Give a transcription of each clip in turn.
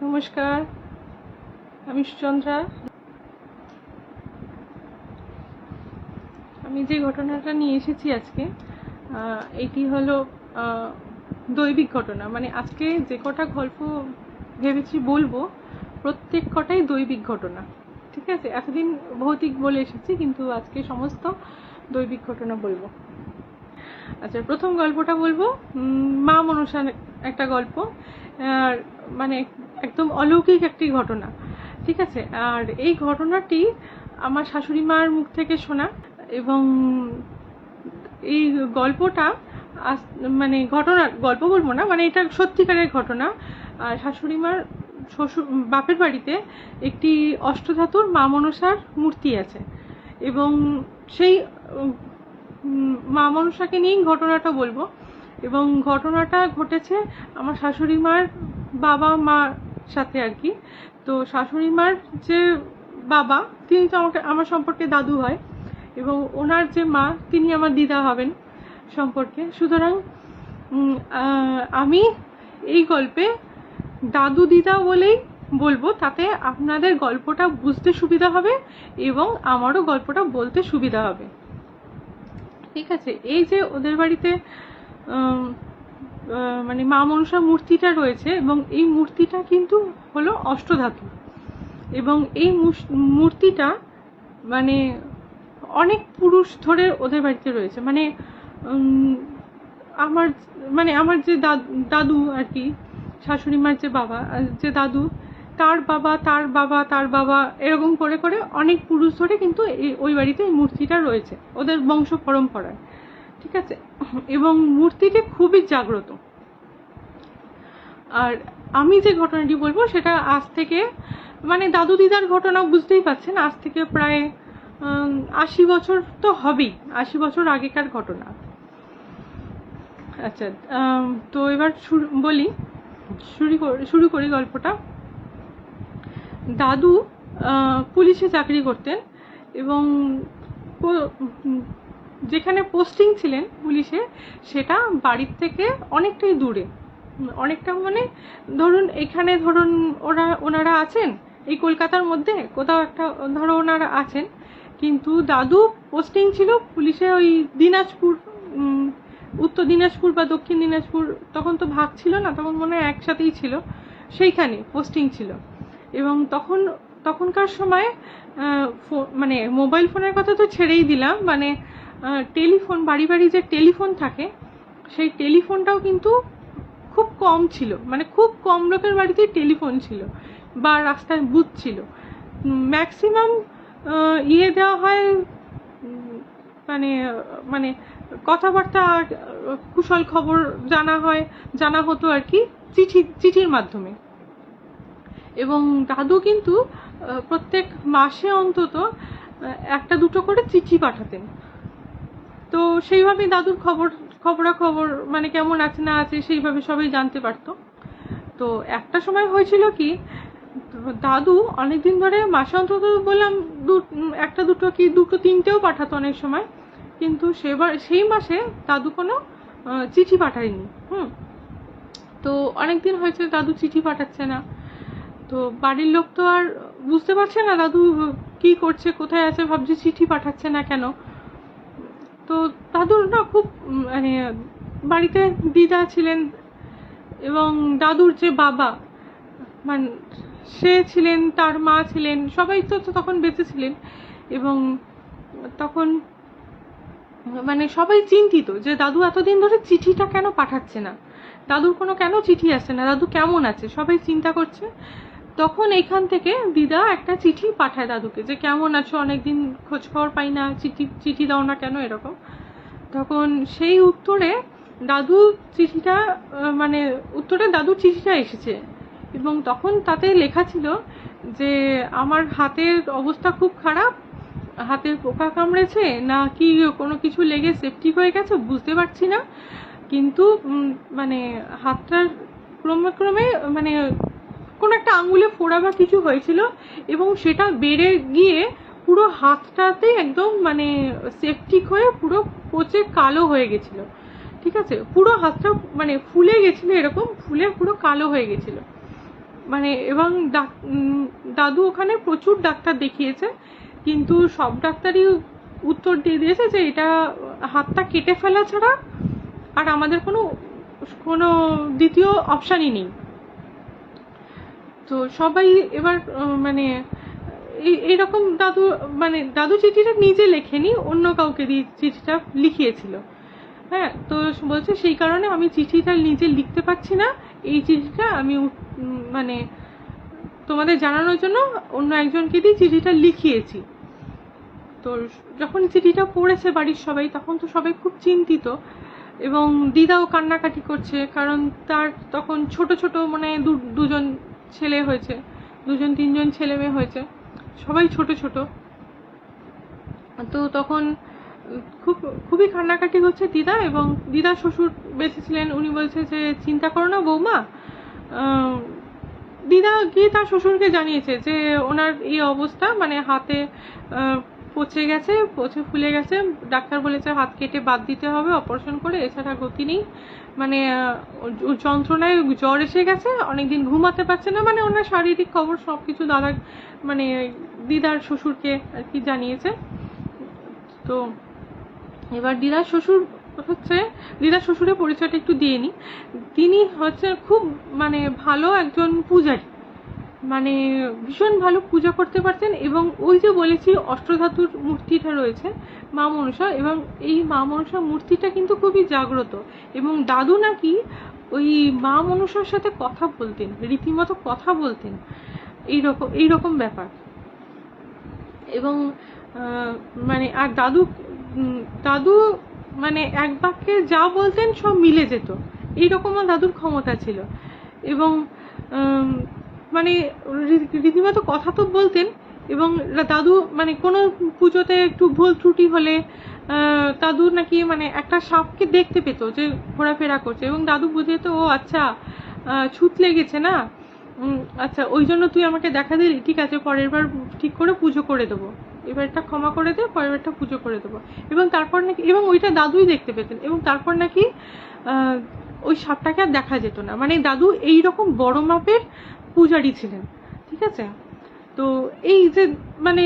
নমস্কার, আমি সুচন্দ্রা। আমি যে ঘটনাটা নিয়ে এসেছি আজকে, এটি হলো দৈবিক ঘটনা। মানে আজকে যে কটা গল্প ভেবেছি বলবো, প্রত্যেক কটাই দৈবিক ঘটনা। ঠিক আছে, এতদিন ভৌতিক বলে এসেছি, কিন্তু আজকে সমস্ত দৈবিক ঘটনা বলবো। আচ্ছা, প্রথম গল্পটা বলবো মা মনসার একটা গল্প। আর মানে একদম অলৌকিক একটি ঘটনা। ঠিক আছে, আর এই ঘটনাটি আমার শাশুড়ি মার মুখ থেকে শোনা। এবং এই গল্পটা মানে গল্প বলবো না, মানে এটা সত্যিকারের ঘটনা। আর শাশুড়ি মার বাপের বাড়িতে একটি অষ্টধাতুর মা মনসার মূর্তি আছে, এবং সেই মা মনসাকে নিয়েই ঘটনাটা বলবো। এবং ঘটনাটা ঘটেছে আমার শাশুড়ি মার বাবা মার সাথে আর কি। তো শাশুড়ি মার যে বাবা, তিনি তো আমার সম্পর্কে দাদু হয়, এবং ওনার যে মা, তিনি আমার দিদা হবেন সম্পর্কে। সুতরাং আমি এই গল্পে দাদু দিদা বলেই বলবো, তাতে আপনাদের গল্পটা বুঝতে সুবিধা হবে এবং আমারও গল্পটা বলতে সুবিধা হবে। ঠিক আছে, এই যে ওদের বাড়িতে মানে মা মনসা মূর্তিটা রয়েছে, এবং এই মূর্তিটা কিন্তু হলো অষ্টধাতু। এবং এই মূর্তিটা মানে অনেক পুরুষ ধরে ওদের বাড়িতে রয়েছে। মানে আমার যে দাদু আর কি, শাশুড়ি মার যে বাবা, যে দাদু, তার বাবা, তার বাবা, তার বাবা, এরকম করে করে অনেক পুরুষ ধরে কিন্তু ওই বাড়িতে এই মূর্তিটা রয়েছে ওদের বংশ পরম্পরায়। ঠিক আছে, এবং মূর্তিটি খুবই জাগ্রত। আর আমি যে ঘটনাটি বলবো সেটা আজ থেকে, মানে দাদু দিদার ঘটনা বুঝতেই পারছেন, আজ থেকে প্রায় 80 বছর তো হবেই, 80 বছর আগেকার ঘটনা। আচ্ছা, তো এবার শুরু করি গল্পটা। দাদু পুলিশে চাকরি করতেন, এবং যেখানে পোস্টিং ছিলেন পুলিশে, সেটা বাড়ির থেকে অনেকটাই দূরে। অনেকটা মানে ধরুন, এখানে ধরুন ওনারা আছেন এই কলকাতার মধ্যে কোথাও একটা, ধরো ওনারা আছেন, কিন্তু দাদু পোস্টিং ছিল পুলিশে ওই দিনাজপুর, উত্তর দিনাজপুর বা দক্ষিণ দিনাজপুর, তখন তো ভাগ ছিল না, তখন মনে হয় একসাথেই ছিল, সেইখানে পোস্টিং ছিল। এবং তখনকার সময় মানে মোবাইল ফোনের কথা তো ছেড়েই দিলাম, মানে টেলিফোন, বাড়ি বাড়ি যে টেলিফোন থাকে, সেই টেলিফোনটাও কিন্তু খুব কম ছিল। মানে খুব কম লোকের বাড়িতেই টেলিফোন ছিল বা রাস্তায় বুথ ছিল। ম্যাক্সিমাম দেওয়া হয়, মানে কথাবার্তা, কুশল খবর জানা হতো আর কি চিঠির মাধ্যমে। এবং দাদু কিন্তু প্রত্যেক মাসে অন্তত একটা দুটো করে চিঠি পাঠাতেন। তো সেইভাবেই দাদুর খবরাখবর, মানে কেমন আছে না আছে, সেইভাবে সবাই জানতে পারতো। তো একটা সময় হয়েছিল কি, দাদু অনেকদিন ধরে মাসে অন্তত বললাম একটা দুটো কি দুটো তিনটেও পাঠাতো অনেক সময়, কিন্তু সেই মাসে দাদু কোনো চিঠি পাঠায়নি। তো অনেকদিন হয়েছে দাদু চিঠি পাঠাচ্ছে না। তো বাড়ির লোক তো আর বুঝতে পারছে না দাদু কি করছে, কোথায় আছে, ভাবছে চিঠি পাঠাচ্ছে না কেন। তো দাদুর না খুব, মানে বাড়িতে দিদা ছিলেন, এবং দাদুর যে বাবা, মানে সে ছিলেন, তার মা ছিলেন, সবাই তো তখন বেঁচে ছিলেন। এবং তখন মানে সবাই চিন্তিত যে দাদু এতদিন ধরে চিঠিটা কেন পাঠাচ্ছে না, দাদুর কোনো কেন চিঠি আসছে না, দাদু কেমন আছে, সবাই চিন্তা করছে। তখন এইখান থেকে দিদা একটা চিঠি পাঠায় দাদুকে, যে কেমন আছো, অনেকদিন খোঁজ খবর পাই না, চিঠি দাও না কেন, এরকম। তখন সেই উত্তরে দাদুর চিঠিটা এসেছে, এবং তখন তাতে লেখা ছিল যে আমার হাতের অবস্থা খুব খারাপ, হাতের পোকা কামড়েছে না কি কোনো কিছু লেগে সেপটিক হয়ে গেছে বুঝতে পারছি না, কিন্তু মানে হাতটার ক্রমে মানে কোনো একটা আঙুলে ফোড়া বা কিছু হয়েছিল, এবং সেটা বেড়ে গিয়ে পুরো হাতটাতে একদম মানে সেপটিক হয়ে পুরো পচে কালো হয়ে গেছিল। ঠিক আছে, পুরো হাতটা মানে ফুলে গেছিল, এরকম ফুলে পুরো কালো হয়ে গেছিল। মানে এবং দাদু ওখানে প্রচুর ডাক্তার দেখিয়েছে, কিন্তু সব ডাক্তারই উত্তর দিয়ে দিয়েছে যে এটা হাতটা কেটে ফেলা ছাড়া আর আমাদের কোনো কোনো দ্বিতীয় অপশানই নেই। তো সবাই এবার মানে এইরকম দাদু চিঠিটা নিজে লেখেনি, অন্য কাউকে দিয়ে চিঠিটা লিখিয়েছিল। হ্যাঁ, তো বলছে সেই কারণে আমি চিঠিটা নিজে লিখতে পারছি না, এই চিঠিটা আমি মানে তোমাদের জানানোর জন্য অন্য একজনকে দিয়ে চিঠিটা লিখিয়েছি। তো যখন চিঠিটা পড়েছে বাড়ির সবাই, তখন তো সবাই খুব চিন্তিত, এবং দিদাও কান্নাকাটি করছে, কারণ তার তখন ছোট ছোট মানে দুজন ছেলে হয়েছে, 2-3জন ছেলে মেয়ে হয়েছে, সবাই ছোট ছোট। তো তখন খুবই কান্নাকাটি হচ্ছে দিদা, এবং দিদা শ্বশুর বেঁচে ছিলেন, উনি বলছে যে চিন্তা করো না বৌমা। দিদা গিয়ে তার শ্বশুরকে জানিয়েছে যে ওনার এই অবস্থা, মানে হাতে পচে ফুলে গেছে, ডাক্তার বলেছে হাত কেটে বাদ দিতে হবে অপারেশন করে, এছাড়া গতি নেই, মানে যন্ত্রণায় জ্বর এসে গেছে, অনেকদিন ঘুমাতে পারছে না, মানে ওনার শারীরিক খবর সব কিছু দাদা মানে দিদার শ্বশুরকে আর কি জানিয়েছে। তো এবার দিদার শ্বশুরের পরিচয়টা একটু দিয়ে নিই। তিনি হচ্ছে খুব মানে ভালো একজন পূজারী, মানে ভীষণ ভালো পূজা করতে পারতেন, এবং ওই যে বলেছি অষ্টধাতুর মূর্তিটা রয়েছে মা মনসা, এবং এই মা মনসা মূর্তিটা কিন্তু খুবই জাগ্রত, এবং দাদু নাকি ওই মা মনসার সাথে কথা বলতেন, রীতিমতো কথা বলতেন, এইরকম ব্যাপার। এবং মানে আর দাদু মানে এক বাক্যে যা বলতেন সব মিলে যেত, এইরকমও দাদুর ক্ষমতা ছিল। এবং মানে রীতিমতো কথা তো বলতেন, এবং দাদু মানে কোনো পুজোতে একটু ভুল ত্রুটি হলে দাদু নাকি মানে একটা সাপকে দেখতে পেত যে ঘোরাফেরা করছে, এবং দাদু বুঝে যেত, ও আচ্ছা ছুত লেগেছে না, আচ্ছা ওই জন্য তুই আমাকে দেখা দিলি, ঠিক আছে পরের বার ঠিক করে পুজো করে দেবো, এবারটা ক্ষমা করে দে, পরের বারটা পুজো করে দেবো। এবং তারপর নাকি, এবং ওইটা দাদুই দেখতে পেতেন, এবং তারপর নাকি ওই সাপটাকে আর দেখা যেত না। মানে দাদু এইরকম বড় মাপের পূজারী ছিলেন, ঠিক আছে। তো এই যে মানে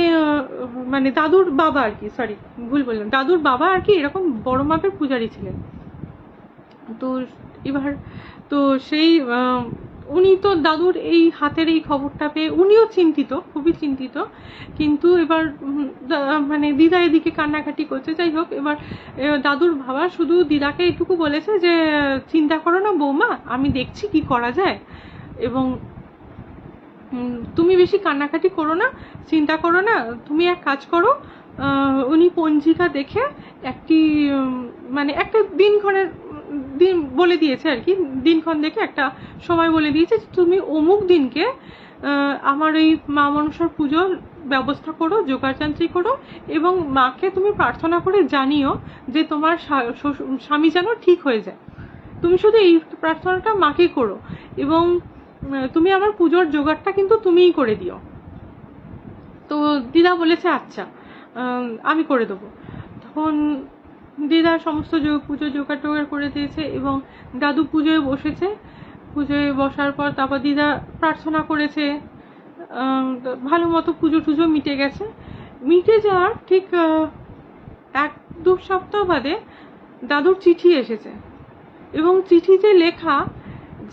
মানে দাদুর বাবা আর কি, সরি ভুল বললাম, দাদুর বাবা আর কি এরকম বড় মাপের পূজারী ছিলেন। তো এবার তো সেই উনি তো দাদুর এই হাতের এই খবরটা পেয়ে উনিও চিন্তিত, খুবই চিন্তিত, কিন্তু এবার মানে দিদা এদিকে কান্নাকাটি করছে। যাই হোক, এবার দাদুর বাবা শুধু দিদাকে এইটুকু বলেছে যে চিন্তা করো না বৌমা, আমি দেখছি কি করা যায়, এবং তুমি বেশি কান্নাকাটি করো না, চিন্তা করো না, তুমি এক কাজ করো, উনি পঞ্জিকা দেখে মানে একটা দিন বলে দিয়েছে আর কি, দিনক্ষণ দেখে একটা সময় বলে দিয়েছে, তুমি অমুক দিনকে আমার এই মা মনসার পুজোর ব্যবস্থা করো, জোগাড়যন্ত্রী করো, এবং মাকে তুমি প্রার্থনা করে জানিও যে তোমার স্বামী যেন ঠিক হয়ে যায়। তুমি শুধু এই প্রার্থনাটা মাকে করো, এবং তুমি আমার পুজোর জোগাড়টা কিন্তু তুমিই করে দিও। তো দিদা বলেছে আচ্ছা আমি করে দেবো। তখন দিদা সমস্ত পুজো জোগাড় টোগাড় করে দিয়েছে, এবং দাদু পুজোয় বসেছে। পুজোয় বসার পর তারপর দিদা প্রার্থনা করেছে, ভালো মতো পুজো টুজো মিটে গেছে। মিটে যাওয়ার ঠিক 1-2 সপ্তাহ বাদে দাদুর চিঠি এসেছে, এবং চিঠিতে লেখা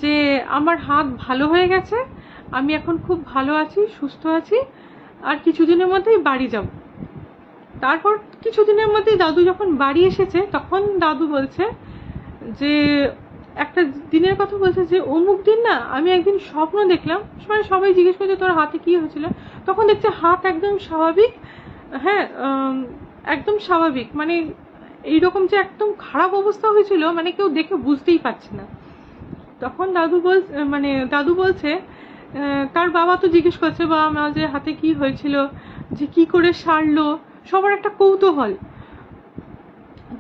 যে আমার হাত ভালো হয়ে গেছে, আমি এখন খুব ভালো আছি, সুস্থ আছি, আর কিছুদিনের মধ্যেই বাড়ি যাব। তারপর কিছুদিনের মধ্যেই দাদু যখন বাড়ি এসেছে, তখন দাদু বলছে যে একটা দিনের কথা বলছে যে অমুক দিন না আমি একদিন স্বপ্ন দেখলাম, মানে সবাই জিজ্ঞেস করছে তোর হাতে কি হয়েছিল, তখন দেখছে হাত একদম স্বাভাবিক, হ্যাঁ একদম স্বাভাবিক, মানে এইরকম যে একদম খারাপ অবস্থা হয়েছিল মানে কেউ দেখে বুঝতেই পারছে না। তখন দাদু বলছে, তার বাবা তো জিজ্ঞেস করছে বাবা মা যে হাতে কি হয়েছিল, যে কি করে সারলো, সবার একটা কৌতূহল।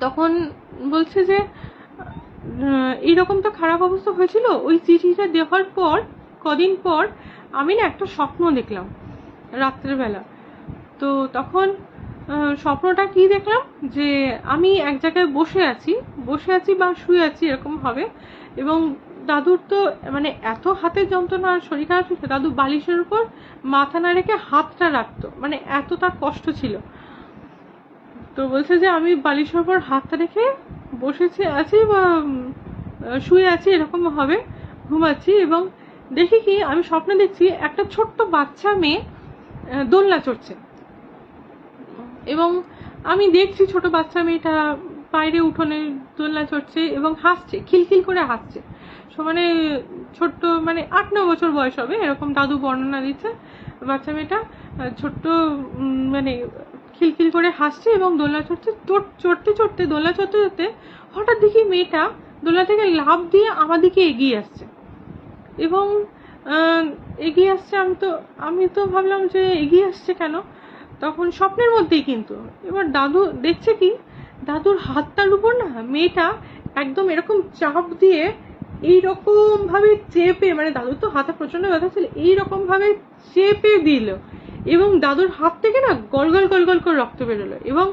তখন বলছে যে এইরকম তো খারাপ অবস্থা হয়েছিল, ওই চিঠিটা দেওয়ার পর কদিন পর আমি না একটা স্বপ্ন দেখলাম রাত্রেবেলা। তো তখন স্বপ্নটা কি দেখলাম, যে আমি এক জায়গায় বসে আছি বা শুয়ে আছি এরকম হবে, এবং দাদুর তো মানে এত হাতের যন্ত্রণা আর শরীর খারাপ ছিল, দাদু বালিশের উপর মাথা না রেখে হাতটা রাখতো, মানে এত তার কষ্ট ছিল। তো বলছে যে আমি বালিশের উপর হাতটা রেখে বসেছি আছি বা শুয়ে আছি এরকম হবে, ঘুমাচ্ছি, এবং দেখি কি আমি স্বপ্নে দেখছি একটা ছোট্ট বাচ্চা মেয়ে দোলনা চড়ছে, এবং আমি দেখছি ছোট বাচ্চা মেয়েটা বাইরে উঠোনে দোলনা চড়ছে এবং হাসছে, খিলখিল করে হাসছে। মানে ছোট্ট, মানে 8-9 বছর বয়স হবে এরকম দাদু বর্ণনা দিচ্ছে। বাচ্চা মেয়েটা ছোট্ট মানে খিলখিল করে হাসছে এবং দোলনা চড়ছে। চড়তে চড়তে দোলনা চড়তে চড়তে হঠাৎ দেখি মেয়েটা দোলনা থেকে লাফ দিয়ে আমার দিকে এগিয়ে আসছে, এবং এগিয়ে আসছে। আমি তো ভাবলাম যে এগিয়ে আসছে কেন, তখন স্বপ্নের মধ্যেই কিন্তু। এবার দাদু দেখছে কি, দাদুর হাতটার উপর না মেয়েটা একদম এরকম চাপ দিয়ে এইরকম ভাবে চেপে, মানে দাদুর তো হাতে প্রচন্ড ব্যথা ছিল, এইরকম ভাবে চেপে দিল, এবং দাদুর হাত থেকে না গলগল গলগল করে রক্ত বেরোলো, এবং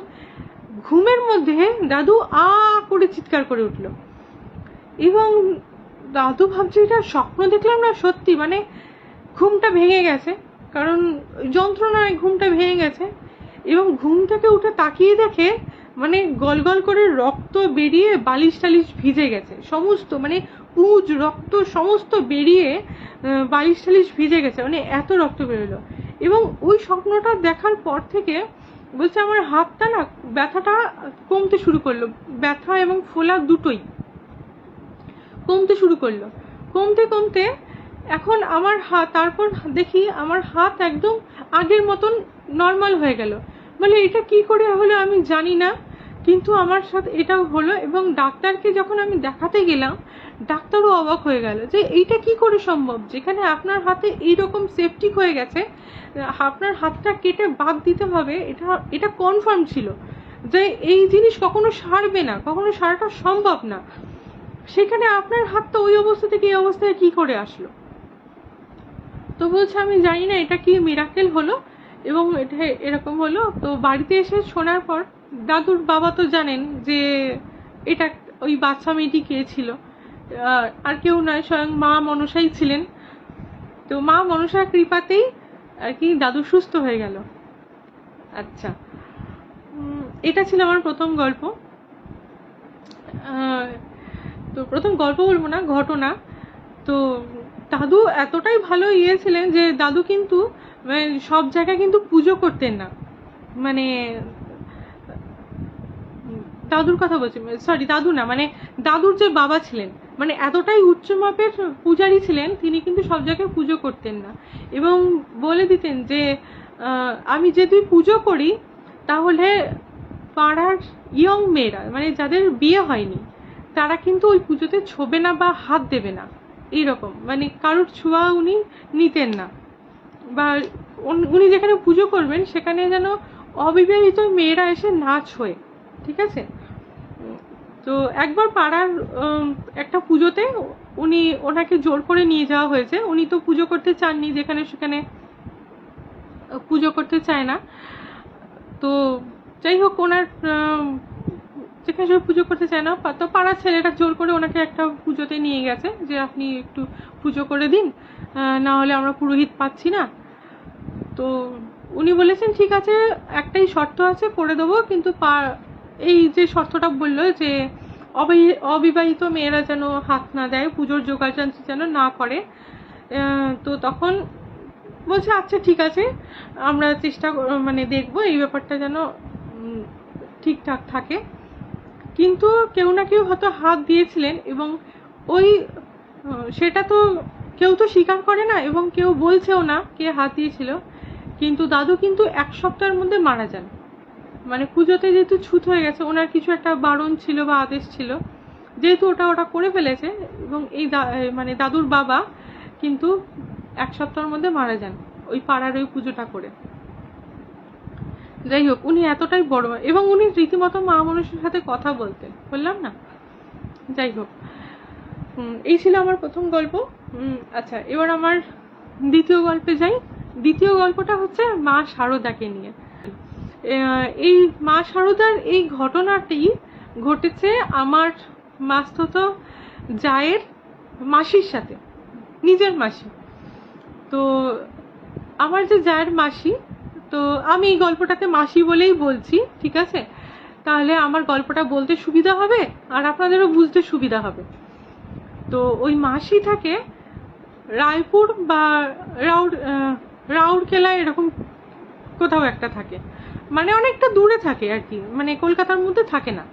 ঘুমের মধ্যে দাদু আ করে চিৎকার করে উঠলো। এবং দাদু ভাবছে এটা স্বপ্ন দেখলাম না সত্যি, মানে ঘুমটা ভেঙে গেছে, কারণ যন্ত্রণায় ঘুমটা ভেঙে গেছে। এবং ঘুম থেকে উঠে তাকিয়ে দেখে মানে গলগল করে রক্ত বেরিয়ে বালিশ টালিশ ভিজে গেছে সমস্ত, মানে পুঁজ রক্ত সমস্ত বেরিয়ে বালিশ টালিশ ভিজে গেছে, মানে এত রক্ত বেরোলো। এবং ওই স্বপ্নটা দেখার পর থেকে বলছে আমার হাতটা না ব্যথাটা কমতে শুরু করলো, ব্যথা এবং ফোলা দুটোই কমতে শুরু করলো। কমতে কমতে এখন আমার হাত, তারপর দেখি আমার হাত একদম আগের মতন নর্মাল হয়ে গেল। বলে এটা কি করে হলো আমি জানি না, কিন্তু আমার সাথে এটাও হলো। এবং ডাক্তারকে যখন আমি দেখাতে গেলাম, ডাক্তারও অবাক হয়ে গেল যে এইটা কি করে সম্ভব, যেখানে আপনার হাতে এইরকম সেপটিক হয়ে গেছে, আপনার হাতটা কেটে বাদ দিতে হবে, এটা কনফার্ম ছিল যে এই জিনিস কখনো সারবে না, কখনো সারাটা সম্ভব না, সেখানে আপনার হাতটা ওই অবস্থা থেকে এই অবস্থায় কি করে আসলো। তো বলছে আমি জানি না এটা কি মিরাকেল হলো এবং এটা এরকম হলো। তো বাড়িতে এসে শোনার পর দাদুর বাবা তো জানেন যে এটা ওই বাচ্চা মেয়েটি কে ছিল, আর কেউ নয়, স্বয়ং মা মনসাই ছিলেন। তো মা মনসার কৃপাতেই আর কি দাদু সুস্থ হয়ে গেল। আচ্ছা, এটা ছিল আমার প্রথম গল্প। তো প্রথম গল্প বলবো না, ঘটনা। তো দাদু এতটাই ভালো ছিলেন যে দাদু কিন্তু সব জায়গায় কিন্তু পুজো করতেন না, মানে দাদুর কথা বলছি, সরি দাদু না, মানে দাদুর যে বাবা ছিলেন, মানে এতটাই উচ্চ মাপের পূজারী ছিলেন, তিনি কিন্তু সব জায়গায় পুজো করতেন না, এবং বলে দিতেন যে আমি যদি পুজো করি তাহলে পাড়ার ইয়ং মেয়েরা, মানে যাদের বিয়ে হয়নি, তারা কিন্তু ওই পুজোতে ছোবে না বা হাত দেবে না, এইরকম, মানে কারোর ছোঁয়া উনি নিতেন না, বা উনি যেখানে পুজো করবেন সেখানে যেন অবিবাহিত মেয়েরা এসে নাচ হয়ে, ঠিক আছে। তো একবার পাড়ার একটা পুজোতে ওনাকে জোর করে নিয়ে যাওয়া হয়েছে। উনি তো পুজো করতে চাননি, যেখানে সেখানে পুজো করতে চায় না। তো যাই হোক, ওনার যেখানে সে পুজো করতে চায় না, তো পাড়ার ছেলেটা জোর করে ওনাকে একটা পুজোতে নিয়ে গেছে যে আপনি একটু পুজো করে দিন, না হলে আমরা পুরোহিত পাচ্ছি না। তো উনি বলেছেন ঠিক আছে, একটাই শর্ত আছে, করে দেবো, কিন্তু এই যে শর্তটা বললো যে অবিবাহিত মেয়েরা যেন হাত না দেয়, পুজোর জোগাড় যেন না করে। তো তখন বলছে আচ্ছা ঠিক আছে, আমরা চেষ্টা মানে দেখবো এই ব্যাপারটা যেন ঠিকঠাক থাকে। কিন্তু কেউ না কেউ হয়তো হাত দিয়েছিলেন, এবং ওই সেটা তো কেউ তো স্বীকার করে না, এবং কেউ বলছেও না কে হাত দিয়েছিল। কিন্তু দাদু কিন্তু 1 সপ্তাহের মধ্যে মারা যান, মানে পুজোতে যেহেতু ছুত হয়ে গেছে, ওনার কিছু একটা বারণ ছিল বা আদেশ ছিল, যেহেতু ওটা করে ফেলেছে, এবং এই মানে দাদুর বাবা কিন্তু 1 সপ্তাহের মধ্যে মারা যান ওই পাড়ার ওই পুজোটা করে। যাই হোক, উনি এতটাই বড়, এবং উনি রীতিমতো মা মানুষের সাথে কথা বলতেন, বললাম না। যাই হোক, এই ছিল আমার প্রথম গল্প। আচ্ছা, এবার আমার দ্বিতীয় গল্পে যাই। দ্বিতীয় গল্পটা হচ্ছে মা শারদাকে নিয়ে। এই মা শারদার এই ঘটনাটি ঘটেছে আমার মাস্তুতো জায়ের মাসির সাথে, নিজের মাসি। তো আমার যে জায়ের মাসি, তো আমি এই গল্পটাকে মাসি বলেই বলছি, ঠিক আছে? তাহলে আমার গল্পটা বলতে সুবিধা হবে আর আপনাদেরও বুঝতে সুবিধা হবে। তো ওই মাসি থাকে রায়পুর বা রাউরকেলা এরকম কোথাও একটা থাকে, মানে অনেকটা দূরে থাকে আর কি, মানে কলকাতার মধ্যে থাকে না,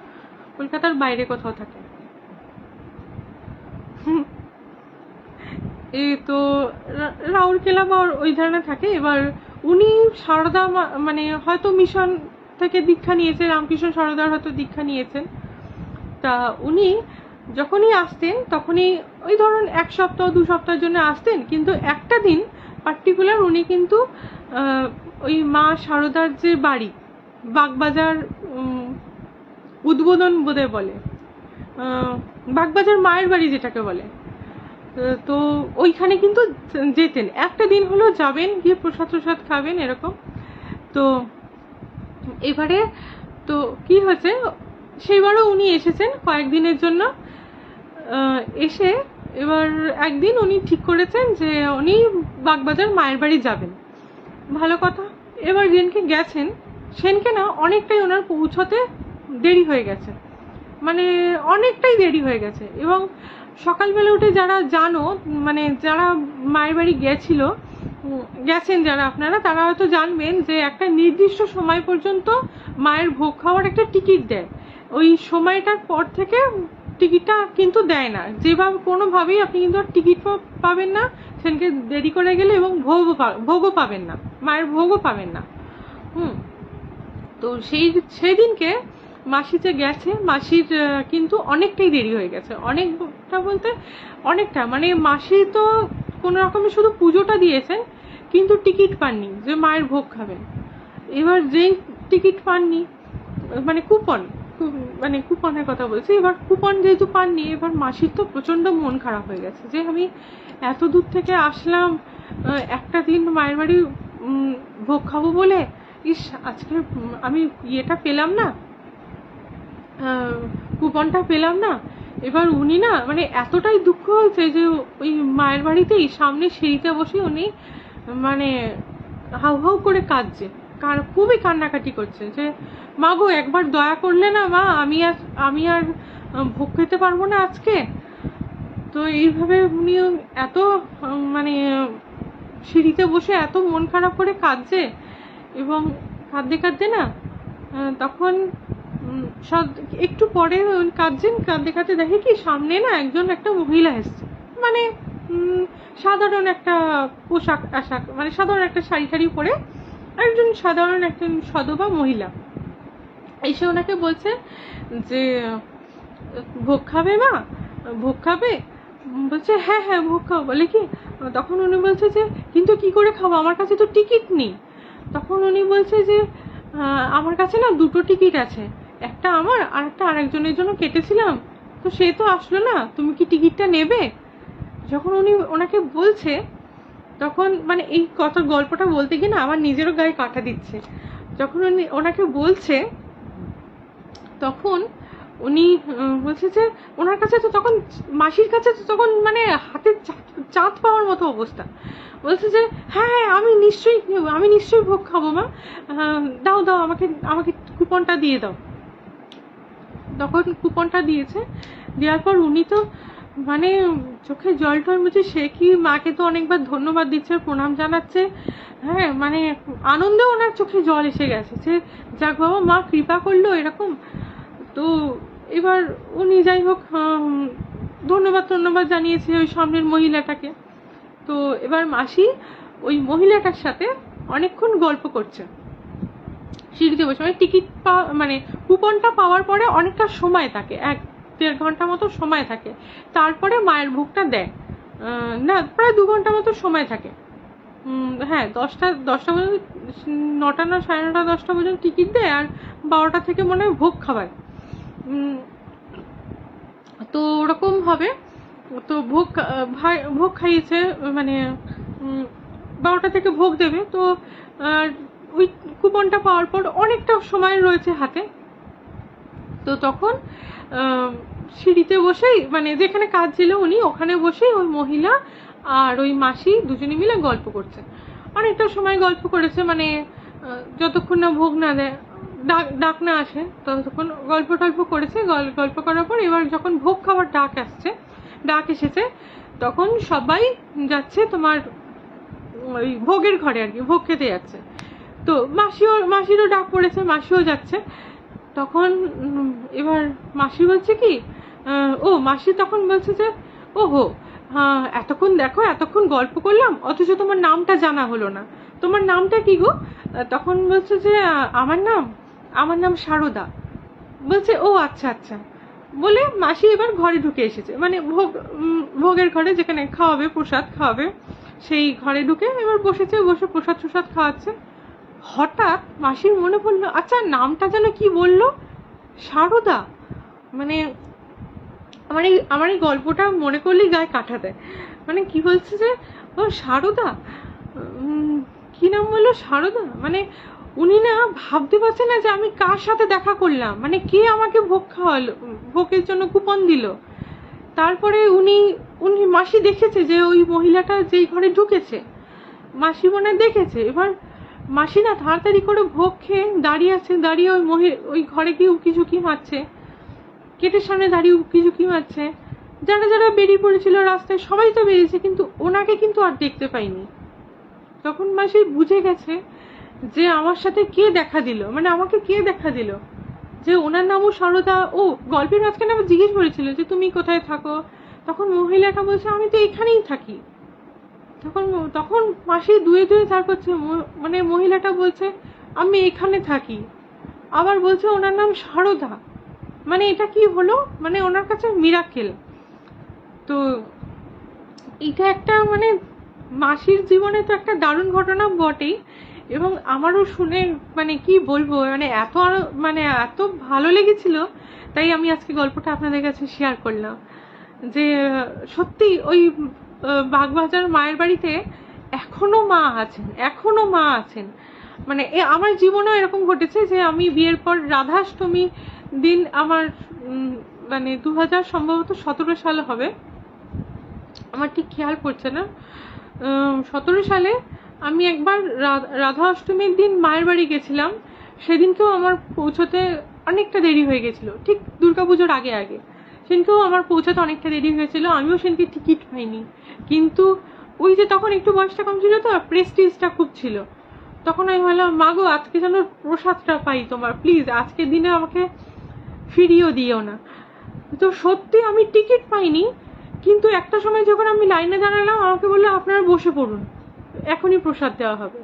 কলকাতার বাইরে কোথাও থাকে। এই তো রাউরকেলা বা ওই ধরনের থাকে। এবার উনি সারদা মানে হয়তো মিশন থেকে দীক্ষা নিয়েছে, রামকৃষ্ণ সারদার হয়তো দীক্ষা নিয়েছেন। তা উনি যখনই আসতেন তখনই ওই ধরুন 1 সপ্তাহ 2 সপ্তাহের জন্য আসতেন, কিন্তু একটা দিন পার্টিকুলার উনি কিন্তু ওই মা সারদার যে বাড়ি বাগবাজার উদ্বোধন বোধহয় বলে, বাগবাজার মায়ের বাড়ি যেটাকে বলে, তো ওইখানে কিন্তু যেতেন, একটা দিন হলো যাবেন, গিয়ে প্রসাদ প্রসাদ খাবেন এরকম। তো এবারে তো কি হয়েছে, সেইবারও উনি এসেছেন কয়েকদিনের জন্য। এসে এবার একদিন উনি ঠিক করেছেন যে উনি বাগবাজার মায়ের বাড়ি যাবেন, ভালো কথা। এবার যেনকে গেছেন সেনকে না অনেকটাই ওনার পৌঁছতে দেরি হয়ে গেছে, মানে অনেকটাই দেরি হয়ে গেছে। এবং সকালবেলা উঠে যারা জানো, মানে যারা মায়ের বাড়ি গেছেন যারা আপনারা, তারা হয়তো জানবেন যে একটা নির্দিষ্ট সময় পর্যন্ত মায়ের ভোগ খাওয়ার একটা টিকিট দেয়। ওই সময়টার পর থেকে টিকিটটা কিন্তু দেয় না, যেভাবে কোনোভাবেই আপনি কিন্তু টিকিট পাবেন না সেদিনকে দেরি করে গেলে, এবং ভোগও পাবেন না, মায়ের ভোগও পাবেন না। তো সেদিনকে মাসি যে গেছে, মাসির কিন্তু অনেকটাই দেরি হয়ে গেছে, অনেকটা বলতে অনেকটা, মানে মাসি তো কোনো রকমে শুধু পুজোটা দিয়েছেন, কিন্তু টিকিট পাননি যে মায়ের ভোগ খাবেন। এবার যেই টিকিট পাননি, মানে মানে কুপনের কথা বলছি, এবার কুপন যেহেতু পাননি, এবার মাসির তো প্রচণ্ড মন খারাপ হয়ে গেছে যে আমি এত দূর থেকে আসলাম একটা দিন মায়ের বাড়ি ভোগ খাবো বলে, ইস আজকে আমি ইয়েটা পেলাম না, কুপনটা পেলাম না। এবার উনি না মানে এতটাই দুঃখ হয়েছে যে ওই মায়ের বাড়িতেই সামনে সিঁড়িতে বসে উনি মানে হাউ হাউ করে কাঁদছে, খুবই কান্নাকাটি করছে যে মা গো একবার দয়া করলে না মা, আমি আর ভোগ খেতে পারবো না আজকে। তো এইভাবে উনি এত মানে সিঁড়িতে বসে এত মন খারাপ করে কাঁদছে, এবং কাঁদতে কাঁদতে না তখন একটু পরে কাঁদছেন, কাঁদতে কাঁদতে দেখে কি সামনে না একটা মহিলা এসছে, মানে সাধারণ একটা পোশাক আশাক, মানে সাধারণ একটা শাড়ি টাড়ি পরে একজন সধবা মহিলা এসে ওনাকে বলছে যে ভোগ খাবে মা, ভোগ খাবে? বলছে হ্যাঁ হ্যাঁ ভোগ খাবো। বলে কি, তখন উনি বলছে যে কিন্তু কি করে খাবো, আমার কাছে তো টিকিট নেই। তখন উনি বলছে যে আমার কাছে না 2টো টিকিট আছে, একটা আমার আর একটা আরেকজনের জন্য কেটেছিলাম, তো সে তো আসলো না, তুমি কি টিকিটটা নেবে? যখন উনি ওনাকে বলছে, তখন মানে এই গল্পটা বলতে গিয়ে না আমার নিজেরও গায়ে কাঁটা দিচ্ছে। যখন উনি ওনাকে বলছে, তখন উনি বলছে যে ওনার কাছে তো তখন, মাসির কাছে তো তখন মানে হাতে চাঁদ পাওয়ার মতো অবস্থা। বলছে যে হ্যাঁ হ্যাঁ আমি নিশ্চয়ই ভোগ খাবো মা, দাও দাও আমাকে কুপনটা দিয়ে দাও। তখন কুপনটা দিয়েছে, দেওয়ার পর উনি তো মানে চোখে জল টল মুছে, সে কি মাকে তো অনেকবার ধন্যবাদ দিচ্ছে, প্রণাম জানাচ্ছে, হ্যাঁ মানে আনন্দে ওনার চোখে জল এসে গেছে যে যাক বাবা মা কৃপা করলো এরকম। তো এবার উনি যাই হোক ধন্যবাদ জানিয়েছে ওই সামনের মহিলাটাকে। তো এবার মাসি ওই মহিলাটার সাথে অনেকক্ষণ গল্প করছে সিঁড়িতে বসে, মানে টিকিট মানে কুপনটা পাওয়ার পরে অনেকটা সময় থাকে, 1-1.5 ঘন্টা মতো সময় থাকে, তারপরে মায়ের ভোগটা দেয়, না প্রায় 2 ঘন্টা মতো সময় থাকে। হ্যাঁ 10টা পর্যন্ত, 9টা না 9:30 10টা পর্যন্ত টিকিট দেয়, আর 12টা থেকে মনে হয় ভোগ খাওয়ায়। তো ওরকম হবে, তো ভোগ খাইয়েছে, মানে 12টা থেকে ভোগ দেবে। তো ওই কুপনটা পাওয়ার পর অনেকটা সময় রয়েছে হাতে, তো তখন সিঁড়িতে বসেই, মানে যেখানে কাজ ছিল উনি ওখানে বসেই ওই মহিলা আর ওই মাসি দুজনে মিলে গল্প করছে। অনেকটা সময় গল্প করেছে, মানে যতক্ষণ না ভোগ না দেয়, ডাক না আসে ততক্ষণ গল্প টল্প করেছে। গল্প করার পর এবার যখন ভোগ খাওয়ার ডাক এসেছে, তখন সবাই যাচ্ছে তোমার ওই ভোগের ঘরে আর কি, ভোগ খেতে যাচ্ছে। তো মাসিরও ডাক পড়েছে, মাসিও যাচ্ছে। তখন এবার মাসি বলছে কি, মাসি তখন বলছে যে ওহো, এতক্ষণ গল্প করলাম অথচ তোমার নামটা জানা হলো না, তোমার নামটা কি গো? তখন বলছে যে আমার নাম সারদা। বলছে ও আচ্ছা আচ্ছা বলে মাসি এবার ঘরে ঢুকে এসেছে, মানে ভোগের ঘরে যেখানে প্রসাদ খাওয়াবে সেই ঘরে ঢুকে এবার বসে প্রসাদ খাওয়াচ্ছে। হঠাৎ মাসির মনে পড়লো, আচ্ছা নামটা যেন কি বললো, সারদা। মানে আমার এই গল্পটা মনে করলেই গায়ে কাঁটা দেয়। মানে কি বলছে যে ও সারদা, কি নাম বললো, সারদা। মানে উনি না ভাবতে পারছে না যে আমি কার সাথে দেখা করলাম, মানে কে আমাকে ভোগ খাওয়ালো, ভোগের জন্য কুপন দিল। তারপরে উনি মাসি দেখেছে যে ওই মহিলাটা যেই ঘরে ঢুকেছে, মাসি মনে দেখেছে। এবার মাসি না তাড়াতাড়ি করে ভোগ খেয়ে দাঁড়িয়ে ওই ঘরে গিয়ে উকিঝুঁকি মারছে, গেটের সামনে দাঁড়িয়ে উকিঝুঁকি মারছে। যারা বেরিয়ে পড়েছিল রাস্তায় সবাই তো বেরিয়েছে, কিন্তু ওনাকে কিন্তু আর দেখতে পাইনি। তখন মাসি বুঝে গেছে যে আমার সাথে কে দেখা দিল, মানে আমাকে কে দেখা দিল, যে ওনার নামও সারদা। ও গল্পের মাঝখানে আবার জিজ্ঞেস করেছিল যে তুমি কোথায় থাকো, তখন মহিলাটা বলছে আমি তো এখানেই থাকি। তখন মাসি দুয়ে তার করছে, মানে মহিলাটা বলছে আমি এখানে থাকি, আবার বলছে ওনার নাম সারদা। মানে এটা কি হলো, মানে ওনার কাছে মিরাকেল। তো এটা একটা মানে মাসির জীবনে তো একটা দারুণ ঘটনা বটেই, এবং আমারও শুনে মানে কি বলবো, মানে এত ভালো লেগেছিল, তাই আমি আজকে গল্পটা আপনাদের কাছে শেয়ার করলাম। যে সত্যি ওই বাগবাজার মায়ের বাড়িতে এখনো মা আছেন। মানে আমার জীবনেও এরকম ঘটেছে যে আমি বিয়ের পর রাধাষ্টমী দিন আমার মানে 2000 সম্ভবত 17 সালে হবে, আমার ঠিক খেয়াল পড়ছে না, 17 সালে আমি একবার রাধা অষ্টমীর দিন মায়ের বাড়ি গেছিলাম। সেদিনকেও আমার পৌঁছতে অনেকটা দেরি হয়ে গেছিল, ঠিক দুর্গাপুজোর আগে সেদিনকেও আমার পৌঁছাতে অনেকটা দেরি হয়েছিল। আমিও সেদিনকে টিকিট পাইনি, কিন্তু ওই যে তখন একটু বয়সটা কম ছিল তো, প্রেস্টিজটা খুব ছিল। তখন আমি ভাবলাম মা গো, আজকে যেন প্রসাদটা পাই তোমার, প্লিজ আজকের দিনে আমাকে ফিরিয়েও দিও না। তো সত্যি আমি টিকিট পাইনি, কিন্তু একটা সময় যখন আমি লাইনে দাঁড়ালাম আমাকে বললো আপনারা বসে পড়ুন, এখনই প্রসাদ দেওয়া হবে।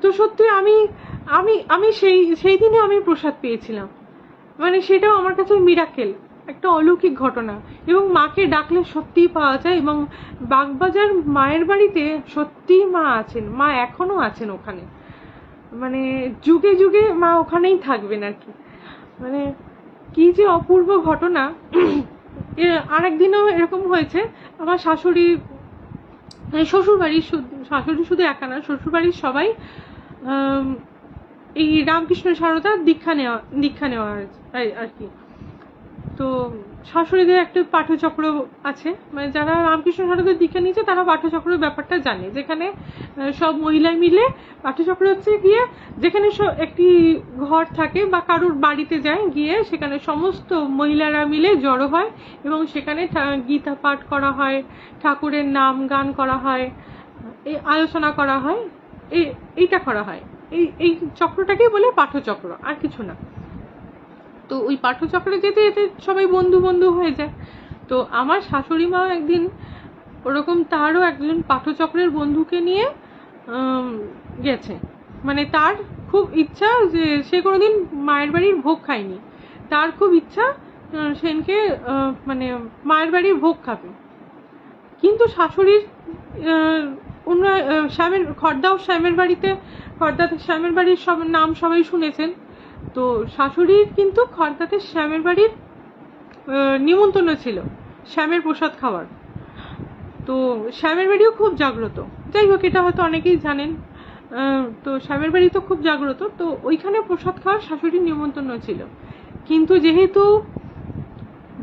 তো সত্যি আমি সেই দিনে আমি প্রসাদ পেয়েছিলাম, মানে সেটাও আমার কাছে মিরাকেল, একটা অলৌকিক ঘটনা। এবং মাকে ডাকলে সত্যিই পাওয়া যায়, এবং বাগবাজার মায়ের বাড়িতে সত্যিই মা আছেন, মা এখনো আছেন ওখানে, মানে যুগে যুগে মা ওখানেই থাকবেন আর কি। মানে কি যে অপূর্ব ঘটনা। আরেকদিনও এরকম হয়েছে, আমার শাশুড়ি, মানে শাশুড়ি শুধু একা না, শ্বশুরবাড়ির সবাই এই রামকৃষ্ণ সারদার দীক্ষা নেওয়া আর কি। তো শাশুড়িদের একটা পাঠচক্র আছে, মানে যারা রামকৃষ্ণ সারদার দীক্ষা নিয়েছে তারা পাঠচক্রের ব্যাপারটা জানে, যেখানে সব মহিলা মিলে, পাঠচক্র হচ্ছে গিয়ে যেখানে একটি ঘর থাকে বা কারোর বাড়িতে যায়, গিয়ে সেখানে সমস্ত মহিলারা মিলে জড়ো হয় এবং সেখানে গীতা পাঠ করা হয়, ঠাকুরের নাম গান করা হয়, এই আলোচনা করা হয়, এইটা করা হয়। এই চক্রটাকেই বলে পাঠচক্র, আর কিছু না। তো ওই পাঠচক্রে যেতে যেতে সবাই বন্ধু হয়ে যায়। তো আমার শাশুড়ি মা একদিন ওরকম তারও একজন পাঠচক্রের বন্ধুকে নিয়ে গেছে। মানে তার খুব ইচ্ছা যে সে কোনোদিন মায়ের বাড়ির ভোগ খায়নি, তার খুব ইচ্ছা সেনকে মানে মায়ের বাড়ির ভোগ খাবে। কিন্তু শাশুড়ির খড়দাও শ্যামের বাড়ির সব নাম সবাই শুনেছেন। তো শাশুড়ির কিন্তু খড়দাতে শ্যামের বাড়ির নিমন্ত্রণ ছিল শ্যামের প্রসাদ খাওয়ার। তো শ্যামের বাড়িও খুব জাগ্রত, যাই হোক এটা হয়তো অনেকেই জানেন। তো শ্যামের বাড়ি তো খুব জাগ্রত, তো ওইখানে প্রসাদ খাওয়ার শাশুড়ির নিমন্ত্রণ ছিল। কিন্তু যেহেতু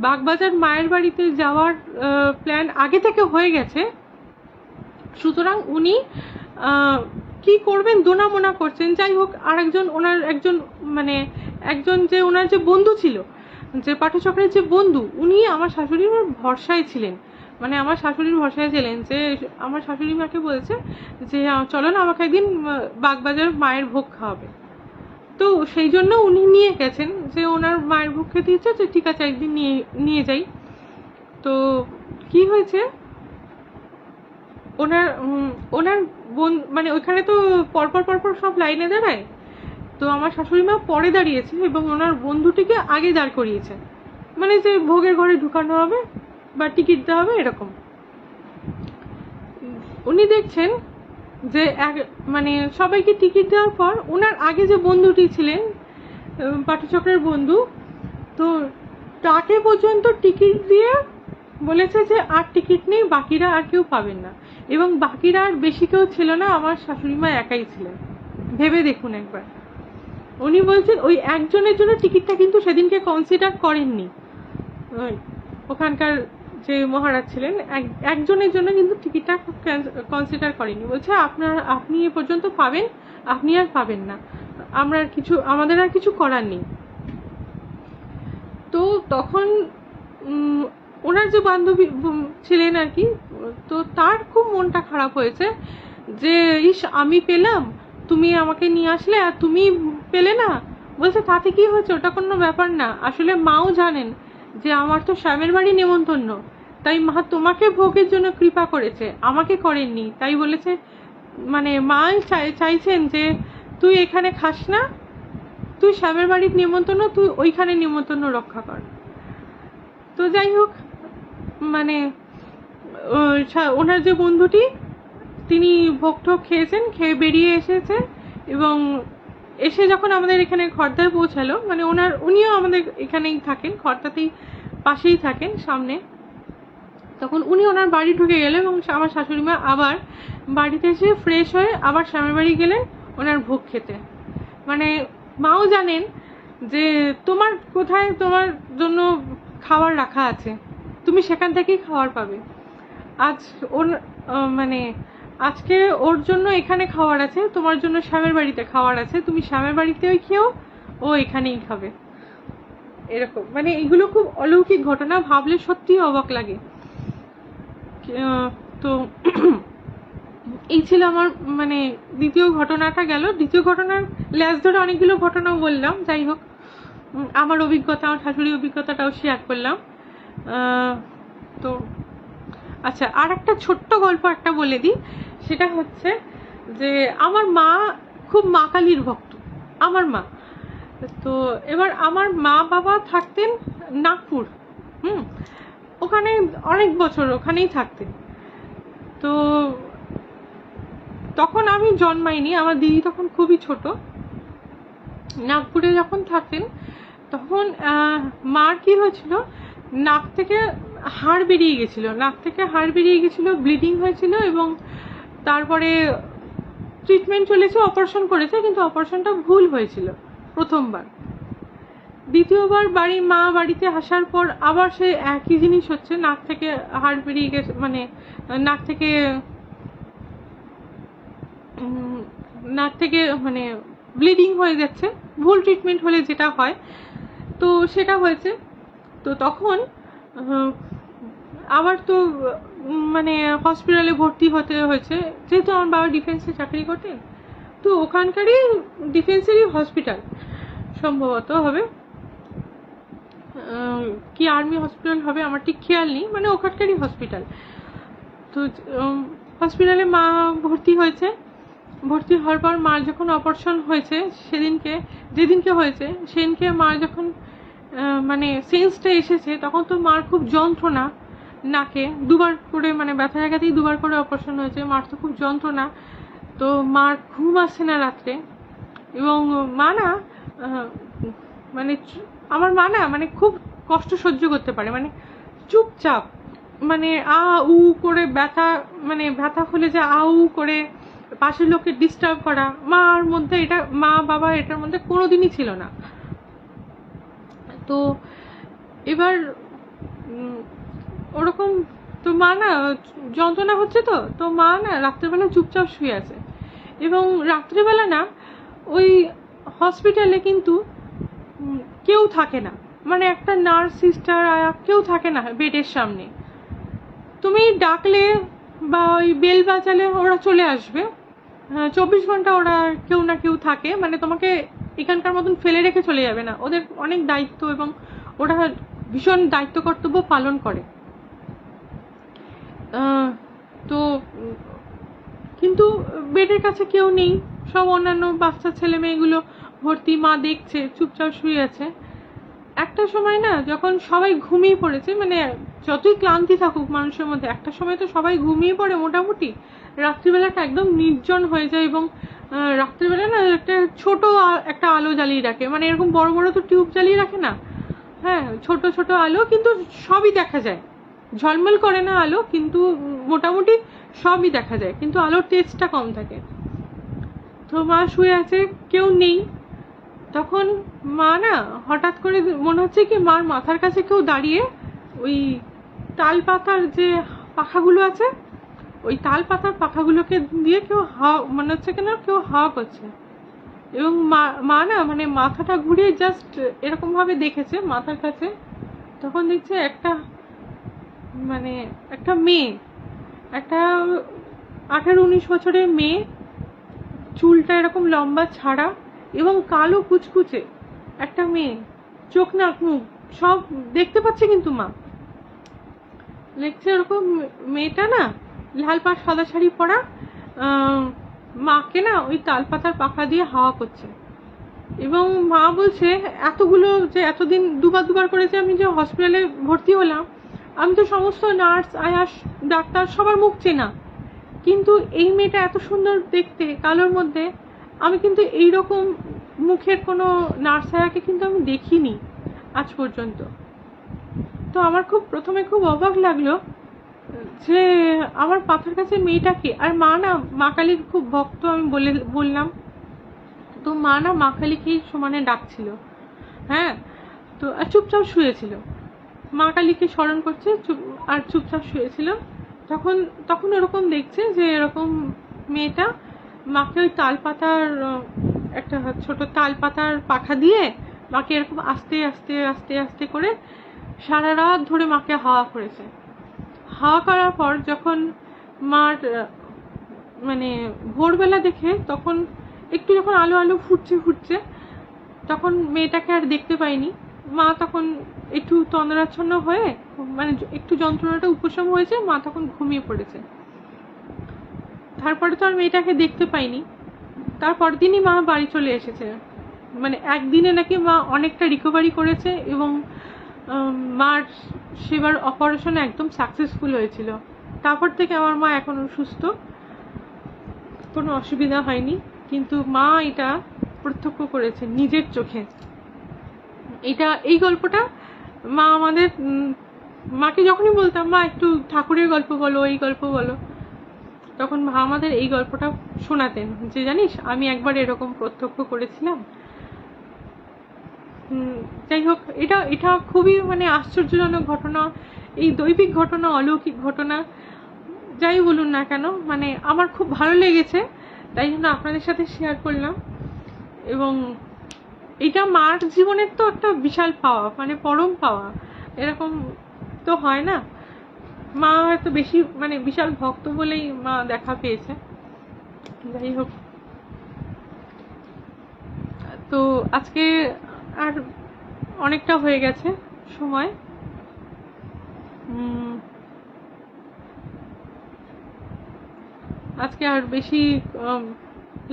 বাগবাজার মায়ের বাড়িতে যাওয়ার প্ল্যান আগে থেকে হয়ে গেছে, সুতরাং উনি কি করবেন দোনামোনা করছেন। যাই হোক, আরেকজন ওনার একজন যে ওনার যে বন্ধু ছিল, যে পাঠচক্রের যে বন্ধু, উনি আমার শাশুড়ির ভরসায় ছিলেন, মানে আমার শাশুড়ির ভরসায় ছিলেন, যে আমার শাশুড়ি মাকে বলেছে যে চলো না, আমাকে একদিন বাগবাজার মায়ের ভোগ খাওয়াবে। তো সেই জন্য উনি নিয়ে গেছেন, যে ওনার মায়ের ভোগ খেতে ইচ্ছে, যে ঠিক আছে একদিন নিয়ে যাই। তো কি হয়েছে, ওনার বোন মানে ওইখানে তো পরপর সব লাইনে দাঁড়ায়, তো আমার শাশুড়ি মা পরে দাঁড়িয়েছে এবং ওনার বন্ধুটিকে আগে দাঁড় করিয়েছে, মানে যে ভোগের ঘরে ঢুকানো হবে বা টিকিট দেওয়া হবে এরকম। উনি দেখছেন যে মানে সবাইকে টিকিট দেওয়ার পর ওনার আগে যে বন্ধুটি ছিলেন, পাঠচক্রের বন্ধু, তো তাকে পর্যন্ত টিকিট দিয়ে বলেছে যে আর টিকিট নেই, বাকিরা আর কেউ পাবেন না। এবং বাকিরা আর বেশি কেউ ছিল না, আমার শাশুড়ি মা একাই ছিলেন। ভেবে দেখুন একবার। উনি বলছেন ওই একজনের জন্য টিকিটটা কিন্তু সেদিনকে কনসিডার করেননি ওখানকার যে মহারাজ ছিলেন, একজনের জন্য কিন্তু টিকিটটা কনসিডার করেনি। বলছে আপনি এ পর্যন্ত পাবেন, আপনি আর পাবেন না, আমাদের আর কিছু করার নেই। তো তখন ওনার যে বান্ধবী ছিলেন আর কি, তো তার খুব মনটা খারাপ হয়েছে যে ইস আমি পেলাম, তুমি আমাকে নিয়ে আসলে আর তুমি পেলে না। বলছে তাতে কি হয়েছে, ওটা কোনো ব্যাপার না, আসলে মাও জানেন যে আমার তো শ্যামের বাড়ি নেমন্তন্ন, তাই মা তোমাকে ভোগের জন্য কৃপা করেছে, আমাকে করেননি। তাই বলেছে মানে মা চাইছেন যে তুই এখানে খাস না, তুই শ্যামের বাড়ির নেমন্তন্ন, তুই ওইখানে নেমন্তন্ন রক্ষা কর। তো যাই হোক, মানে ওনার যে বন্ধুটি, তিনি ভোগ টোগ খেয়েছেন, খেয়ে বেরিয়ে এসেছে এবং এসে যখন আমাদের এখানে খড়দায় পৌঁছালো, মানে উনিও আমাদের এখানেই থাকেন, খড়দাতেই পাশেই থাকেন সামনে, তখন উনি ওনার বাড়ি ঢুকে গেলেন এবং আমার শাশুড়ি মা আবার বাড়িতে এসে ফ্রেশ হয়ে আবার শ্যামের বাড়ি গেলেন ওনার ভোগ খেতে। মানে মাও জানেন যে তোমার কোথায় তোমার জন্য খাবার রাখা আছে, তুমি সেখান থেকেই খাবার পাবে। আজকে ওর জন্য এখানে খাবার আছে, তোমার জন্য শ্যামের বাড়িতে খাবার আছে, তুমি শ্যামের বাড়িতেই খেও, ও এখানেই খাবে। এরকম মানে এগুলো খুব অলৌকিক ঘটনা, ভাবলে সত্যি অবাক লাগে। তো এই ছিল আমার মানে দ্বিতীয় ঘটনাটা গেল। দ্বিতীয় ঘটনার ল্যাজ ধরে অনেকগুলো ঘটনাও বললাম, যাই হোক আমার অভিজ্ঞতা, আমার শাশুড়ির অভিজ্ঞতাটাও শেয়ার করলাম। তো আচ্ছা, আর একটা ছোট্ট গল্প একটা বলে দিই। সেটা হচ্ছে যে আমার মা খুব মা কালীর ভক্ত, আমার মা। তো এবার আমার মা বাবা থাকতেন নাগপুর, ওখানে অনেক বছর ওখানেই থাকতেন। তো তখন আমি জন্মাইনি, আমার দিদি তখন খুবই ছোট। নাগপুরে যখন থাকতেন তখন মার কি হয়েছিল, নাক থেকে হাড় বেরিয়ে গেছিল, ব্লিডিং হয়েছিল এবং তারপরে ট্রিটমেন্ট চলেছে, অপারেশন করেছে, কিন্তু অপারেশনটা ভুল হয়েছিল প্রথমবার। দ্বিতীয়বার মা বাড়িতে আসার পর আবার সে একই জিনিস হচ্ছে, নাক থেকে হাড় বেরিয়ে গেছে, মানে নাক থেকে মানে ব্লিডিং হয়ে যাচ্ছে, ভুল ট্রিটমেন্ট হলে যেটা হয়, তো সেটা হয়েছে। তো তখন আবার তো মানে হসপিটালে ভর্তি হতে হয়েছে, যেহেতু আমার বাবা ডিফেন্সে চাকরি করতেন, তো ওখানকারই ডিফেন্সেরই হসপিটাল সম্ভবত হবে, কি আর্মি হসপিটাল হবে আমার ঠিক খেয়াল নেই, মানে ওখানকারই হসপিটাল। তো হসপিটালে মা ভর্তি হওয়ার পর মার যখন অপারেশন হয়েছে, যেদিনকে হয়েছে সেদিনকে মার যখন মানে সেন্সটা এসেছে, তখন তো মার খুব যন্ত্রণা, নাকে দুবার করে মানে ব্যথা জায়গাতেই দুবার করে অপারেশন হয়েছে, মার তো খুব যন্ত্রণা। তো মার ঘুম আসছে না রাত্রে, এবং মা না মানে আমার মা না মানে খুব কষ্ট সহ্য করতে পারে, মানে চুপচাপ, মানে উ করে ব্যথা হলে যে উ করে পাশের লোককে ডিস্টার্ব করা, মার মধ্যে এটা, মা বাবা এটার মধ্যে কোনোদিনই ছিল না। তো এবার ওরকম তো মা না যন্ত্রণা হচ্ছে, তো মা না রাত্রেবেলা চুপচাপ শুয়ে আছে। এবং রাত্রেবেলা না ওই হসপিটালে কিন্তু কেউ থাকে না, মানে একটা নার্স, সিস্টার, আয়া কেউ থাকে না বেডের সামনে। তুমি ডাকলে বা ওই বেল বাজালে ওরা চলে আসবে। 24 ঘন্টা ওরা কেউ না কেউ থাকে, মানে তোমাকে এখানকার মতন ফেলে রেখে চলে যাবে না। ওদের অনেক দায়িত্ব এবং ওরা ভীষণ দায়িত্ব কর্তব্য পালন করে। তো কিন্তু বেডের কাছে কেউ নেই, সব অন্যান্য বাচ্চা ছেলে মেয়েগুলো ভর্তি, মা দেখছে চুপচাপ শুয়ে আছে। একটা সময় না যখন সবাই ঘুমিয়ে পড়েছে, মানে যতই ক্লান্তি থাকুক মানুষের মধ্যে, একটা সময় তো সবাই ঘুমিয়ে পড়ে মোটামুটি, রাত্রিবেলাটা একদম নির্জন হয়ে যায়। এবং রাত্রিবেলা না একটা ছোট একটা আলো জ্বালিয়ে রাখে, মানে এরকম বড় বড় তো টিউব জ্বালিয়ে রাখে না, হ্যাঁ ছোট ছোট আলো, কিন্তু সবই দেখা যায়। ঝলমল করে না আলো, কিন্তু মোটামুটি সবই দেখা যায়, কিন্তু আলোর তেজটা কম থাকে। তো মা শুয়ে আছে, কেউ নেই। তখন মা না হঠাৎ করে মনে হচ্ছে কি মার মাথার কাছে কেউ দাঁড়িয়ে ওই তাল পাতার যে পাখাগুলো আছে, ওই তাল পাতার পাখাগুলোকে দিয়ে কেউ হাওয়া, মনে হচ্ছে কেন কেউ হাওয়া করছে। এবং মা না মানে মাথাটা ঘুরিয়ে জাস্ট এরকম ভাবে দেখেছে মাথার কাছে। তখন দেখছে একটা, মানে একটা মেয়ে, একটা 18-19 বছরের মেয়ে, চুলটা এরকম লম্বা ছাড়া এবং কালো কুচকুচে একটা মেয়ে, চোখ নাক মুখ সব দেখতে পাচ্ছে। কিন্তু মা দেখছে এরকম মেয়েটা না লাল পাড় সাদা শাড়ি পরা, মাকে না ওই তালপাতার পাখা দিয়ে হাওয়া করছে। এবং মা বলছে এতগুলো যে এতদিন দুবার করে যে আমি যে হসপিটালে ভর্তি হলাম, আমি তো সমস্ত নার্স, আয়াস, ডাক্তার সবার মুখ চেনা, কিন্তু এই মেয়েটা এত সুন্দর দেখতে কালোর মধ্যে, আমি কিন্তু এইরকম মুখের কোনো নার্স আয়াকে কিন্তু আমি দেখিনি আজ পর্যন্ত। তো আমার প্রথমে খুব অবাক লাগলো যে আমার পাথার কাছে মেয়েটাকে। আর মা না মা কালীর খুব ভক্ত, আমি বললাম। তো মা না মা কালীকেই সমানে ডাকছিল, হ্যাঁ। তো আর চুপচাপ শুয়েছিল, মা কালীকে স্মরণ করছে আর চুপচাপ শুয়েছিল। তখন ওরকম দেখছে যে এরকম মেয়েটা মাকে ওই তাল পাতার একটা ছোট তাল পাতার পাখা দিয়ে মাকে এরকম আস্তে আস্তে আস্তে আস্তে করে সারা রাত ধরে মাকে হাওয়া করেছে। হাওয়া করার পর যখন মার মানে ভোরবেলা দেখে, তখন একটু যখন আলো আলো ফুটছে, তখন মেয়েটাকে আর দেখতে পাইনি। মা তখন একটু তন্দ্রাচ্ছন্ন হয়ে, মানে একটু যন্ত্রণাটা উপশম হয়েছে, মা তখন ঘুমিয়ে পড়েছে। তারপরে তো আর মেয়েটাকে দেখতে পাইনি। তারপর দিনই মা বাড়ি চলে এসেছে, মানে একদিনে নাকি মা অনেকটা রিকভারি করেছে। এবং মার সেবার অপারেশন একদম সাকসেসফুল হয়েছিল। তারপর থেকে আমার মা এখনো সুস্থ, কোনো অসুবিধা হয়নি। কিন্তু মা এটা প্রত্যক্ষ করেছে নিজের চোখে। এই গল্পটা মা আমাদের, মাকে যখনই বলতাম মা একটু ঠাকুরের গল্প বলো, এই গল্প বলো, তখন মা আমাদের এই গল্পটা শোনাতেন যে জানিস আমি একবার এরকম প্রত্যক্ষ করেছিলাম। যাই হোক, এটা খুবই মানে আশ্চর্যজনক ঘটনা, এই দৈবিক ঘটনা, অলৌকিক ঘটনা, যাই বলুন না কেন, মানে আমার খুব ভালো লেগেছে, তাই জন্য আপনাদের সাথে শেয়ার করলাম। এবং এটা মার জীবনের তো একটা বিশাল পাওয়া, মানে পরম পাওয়া, এরকম তো হয় না। মা হয়তো বেশি মানে বিশাল ভক্ত বলেই মা দেখা পেয়েছে। যাই হোক, তো আজকে আর অনেকটা হয়ে গেছে সময়, আজকে আর বেশি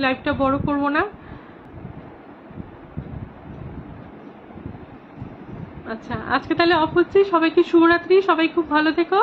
লাইভটা বড় করব না। আচ্ছা, আজকে তাহলে অফ হচ্ছে। সবাইকে শুভরাত্রি, সবাই খুব ভালো থেকো।